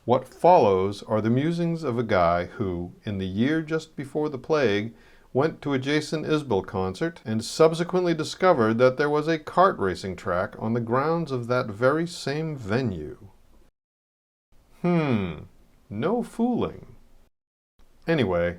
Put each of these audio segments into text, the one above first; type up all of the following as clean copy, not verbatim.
What follows are the musings of a guy who, in the year just before the plague, went to a Jason Isbell concert and subsequently discovered that there was a kart racing track on the grounds of that very same venue. No fooling. Anyway.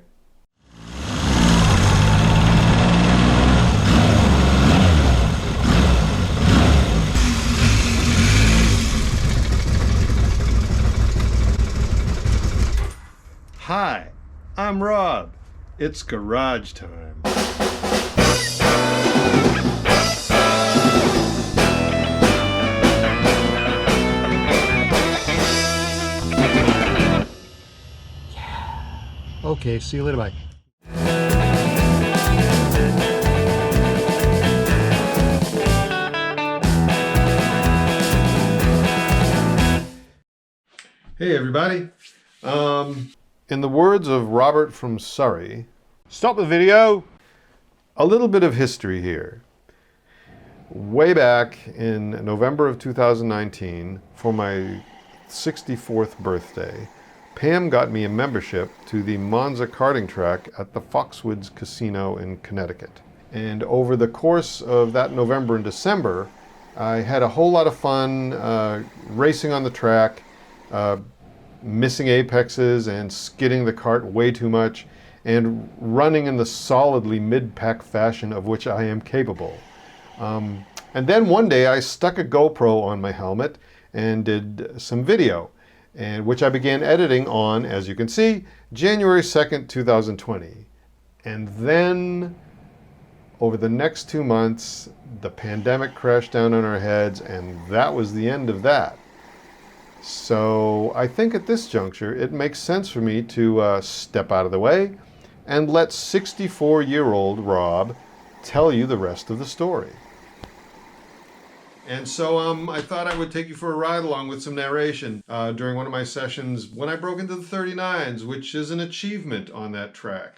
Hi, I'm Rob. It's garage time. Okay, see you later, bye. Hey everybody. In the words of Robert from Surrey, stop the video. A little bit of history here. Way back in November of 2019, for my 64th birthday, Pam got me a membership to the Monza karting track at the Foxwoods Casino in Connecticut. And over the course of that November and December, I had a whole lot of fun racing on the track, missing apexes and skidding the kart way too much, and running in the solidly mid-pack fashion of which I am capable. And then one day I stuck a GoPro on my helmet and did some video, and which I began editing on, as you can see, January 2nd, 2020. And then over the next 2 months, the pandemic crashed down on our heads, and that was the end of that. So I think at this juncture, it makes sense for me to step out of the way and let 64-year-old Rob tell you the rest of the story. And so I thought I would take you for a ride along with some narration during one of my sessions when I broke into the 39s, which is an achievement on that track.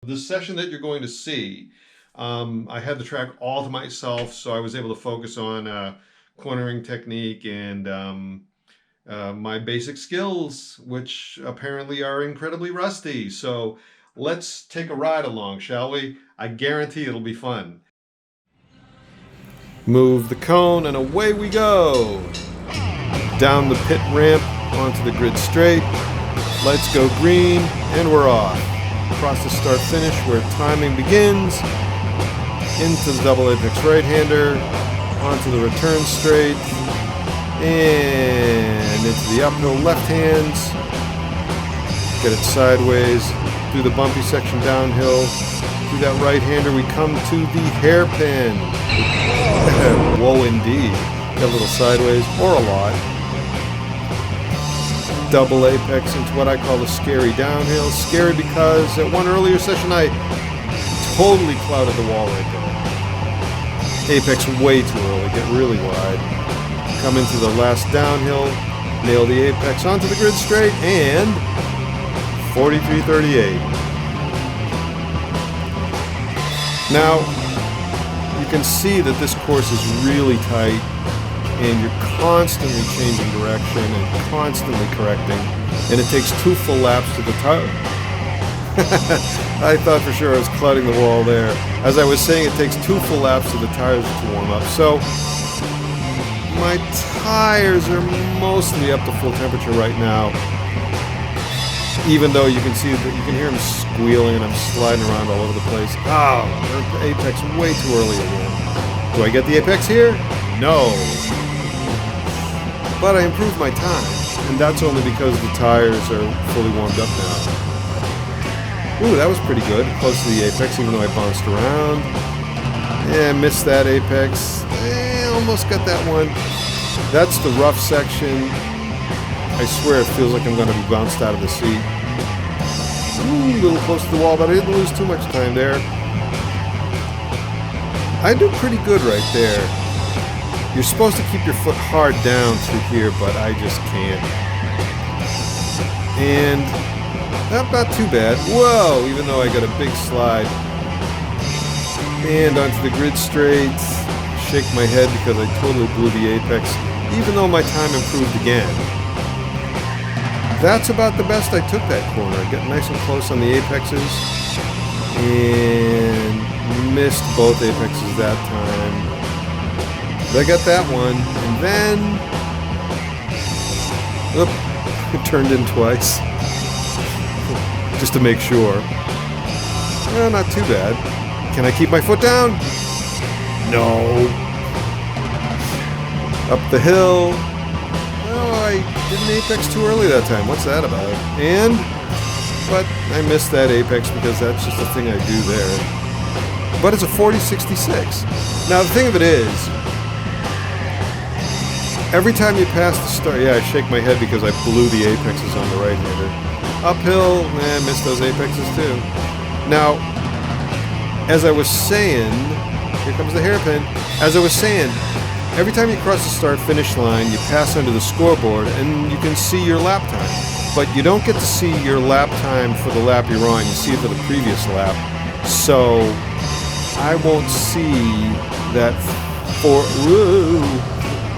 The session that you're going to see, I had the track all to myself, so I was able to focus on cornering technique and my basic skills, which apparently are incredibly rusty. So let's take a ride along, shall we? I guarantee it'll be fun. Move the cone and away we go. Down the pit ramp onto the grid straight. Lights go green and we're off. Across the start finish where timing begins. Into the double apex right-hander. Onto the return straight. And into the uphill left hands. Get it sideways. Through the bumpy section downhill. Through that right-hander we come to the hairpin. Whoa indeed. Get a little sideways or a lot. Double apex into what I call the scary downhill. Scary because at one earlier session I totally clouded the wall right there. Apex way too early. Get really wide. Come into the last downhill, nail the apex onto the grid straight, and 43.38. Now, you can see that this course is really tight, and you're constantly changing direction and constantly correcting, and it takes 2 full laps to the tire. I thought for sure I was clouding the wall there. As I was saying, it takes 2 full laps to the tires to warm up. So my tires are mostly up to full temperature right now, even though you can see that you can hear them squealing and I'm sliding around all over the place. Oh, the apex way too early again. Do I get the apex here? No. But I improved my time, and that's only because the tires are fully warmed up now. Ooh, that was pretty good. Close to the apex, even though I bounced around. Yeah, missed that apex. Almost got that one. That's the rough section. I swear it feels like I'm going to be bounced out of the seat. Ooh, a little close to the wall, but I didn't lose too much time there. I do pretty good right there. You're supposed to keep your foot hard down through here, but I just can't. And not too bad. Whoa, even though I got a big slide. And onto the grid straight. Shake my head because I totally blew the apex, even though my time improved again. that's about the best I took that corner. Got nice and close on the apexes and missed both apexes that time. But I got that one, and then it turned in twice just to make sure. Well, not too bad. Can I keep my foot down? No. Up the hill. Oh, I did an apex too early that time. What's that about? But I missed that apex because that's just the thing I do there. But it's a 40-66. Now the thing of it is, every time you pass the start, yeah, I shake my head because I blew the apexes on the right-hander. Uphill, missed those apexes too. Now, as I was saying, here comes the hairpin. As I was saying, every time you cross the start-finish line, you pass under the scoreboard and you can see your lap time. But you don't get to see your lap time for the lap you're on. You see it for the previous lap. So I won't see that for... Whoa,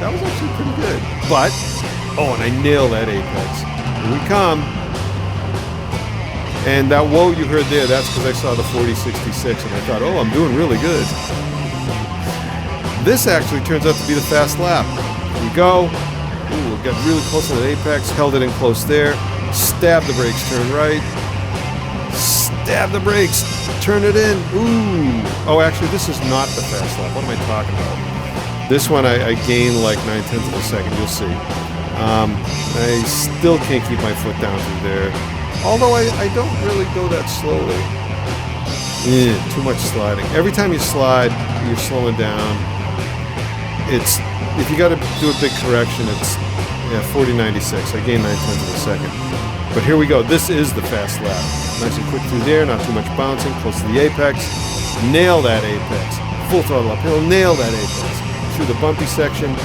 that was actually pretty good. But, oh, and I nailed that apex. Here we come. And that whoa you heard there, that's because I saw the 40-66 and I thought, oh, I'm doing really good. This actually turns out to be the fast lap. Here we go. Ooh, got really close to the apex, held it in close there. Stab the brakes, turn right. Stab the brakes, turn it in. Ooh. Oh, actually, this is not the fast lap. What am I talking about? This one I gained like 9/10 of a second, you'll see. I still can't keep my foot down through there. Although I don't really go that slowly. Yeah, too much sliding. Every time you slide, you're slowing down. If you got to do a big correction, it's 40-96. I gained 9/10 of a second. But here we go. This is the fast lap. Nice and quick through there, not too much bouncing, close to the apex. Nail that apex. Full throttle uphill, nail that apex. Through the bumpy section.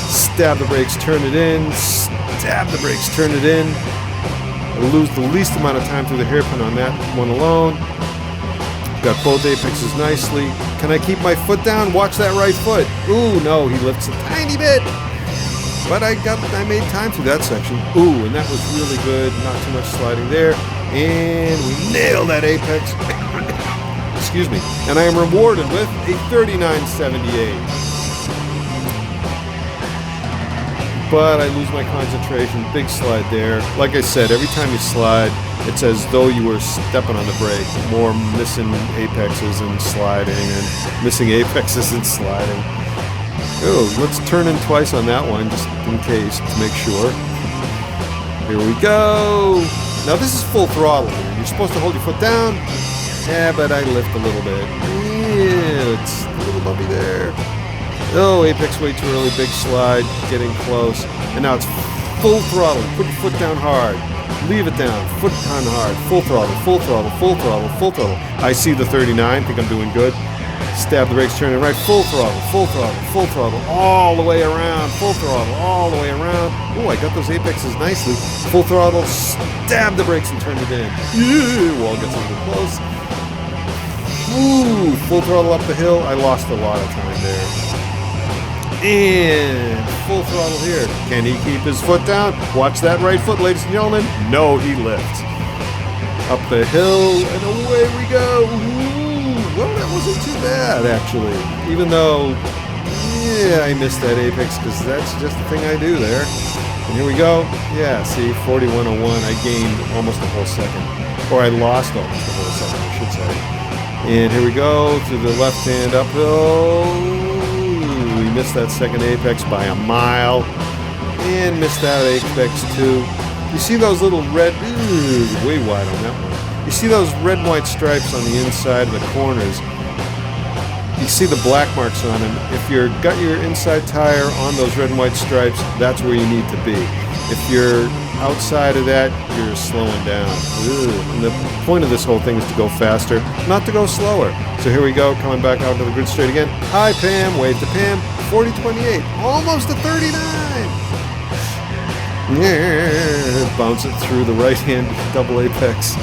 Stab the brakes, turn it in. Stab the brakes, turn it in. I'll lose the least amount of time through the hairpin on that one alone. Got both apexes nicely. Can I keep my foot down? Watch that right foot. Ooh, no, he lifts a tiny bit. But I made time through that section. Ooh, and that was really good. Not too much sliding there. And we nailed that apex. Excuse me. And I am rewarded with a 39.78. But I lose my concentration. Big slide there. Like I said, every time you slide, it's as though you were stepping on the brake. More missing apexes and sliding, and missing apexes and sliding. Oh, let's turn in twice on that one, just in case, to make sure. Here we go. Now this is full throttle here. You're supposed to hold your foot down. Yeah, but I lift a little bit. Yeah, it's a little bumpy there. Oh, apex way too early, big slide, getting close. And now it's full throttle. Put your foot down hard. Leave it down. Foot down hard. Full throttle, full throttle, full throttle, full throttle. I see the 39. Think I'm doing good. Stab the brakes, turn it right. Full throttle, full throttle, full throttle. All the way around. Full throttle, all the way around. Oh, I got those apexes nicely. Full throttle, stab the brakes and turn it in. Yeah, wall gets a little close. Ooh, full throttle up the hill. I lost a lot of time there. And full throttle here. Can he keep his foot down? Watch that right foot, ladies and gentlemen. No, he lifts. Up the hill, and away we go. Ooh, well, that wasn't too bad, actually. Even though, yeah, I missed that apex, because that's just the thing I do there. And here we go. Yeah, see, 41.01. I gained almost a whole second. Or I lost almost a whole second, I should say. And here we go, to the left-hand uphill. Missed that second apex by a mile, and missed that apex too. You see those little red, way wide on that one. You see those red and white stripes on the inside of the corners. You see the black marks on them. If you've got your inside tire on those red and white stripes, that's where you need to be. If you're outside of that, you're slowing down. And the point of this whole thing is to go faster, not to go slower. So here we go, coming back out to the grid straight again. Hi, Pam. Wave to Pam. 40.28. Almost a 39. Yeah, bounce it through the right-hand double apex.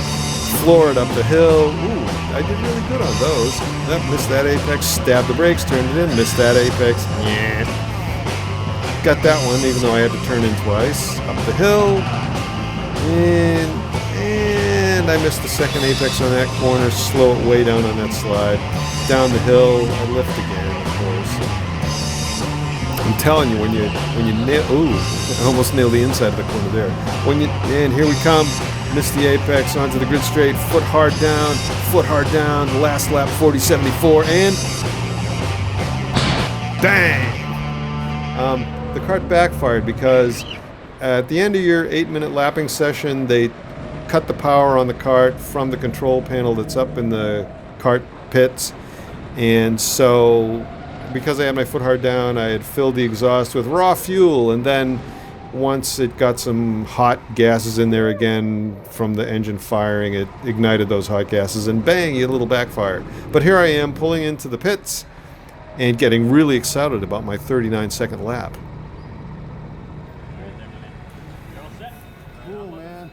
Floor it up the hill. Ooh, I did really good on those. Yep, missed that apex. Stab the brakes, turned it in. Missed that apex. Yeah. got that one, even though I had to turn in twice. Up the hill, and I missed the second apex on that corner. Slow it way down on that slide. Down the hill, I lift again, of course. I'm telling you, when you nail, ooh, I almost nailed the inside of the corner there. And here we come. Missed the apex onto the grid straight, foot hard down, last lap 40.74, and bang! The cart backfired because at the end of your 8-minute lapping session, they cut the power on the cart from the control panel that's up in the cart pits, and so because I had my foot hard down, I had filled the exhaust with raw fuel, and then once it got some hot gases in there again from the engine firing, it ignited those hot gases, and bang, you had a little backfire. But here I am pulling into the pits and getting really excited about my 39-second lap. Cool, man.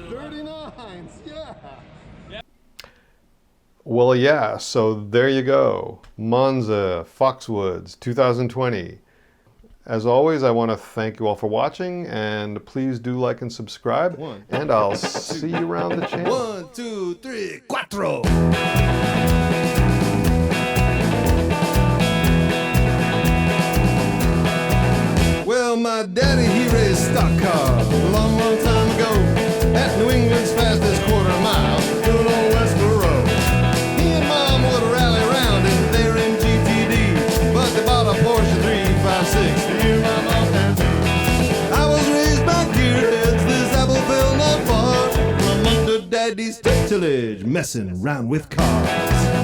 39s, yeah. Well, yeah, so there you go. Monza, Foxwoods, 2020. As always, I want to thank you all for watching, and please do like and subscribe, and I'll see you around the channel. 1, 2, 3, 4. Well, my daddy, he raised stock cars a long, long time ago at New England's fastest quarter mile, doing old Westboro. He and Mom would rally around in their MGTD, but they bought a Porsche 356 to hear my mom and me. I was raised by gearheads, this apple fell not far from under Daddy's tutelage, messing around with cars.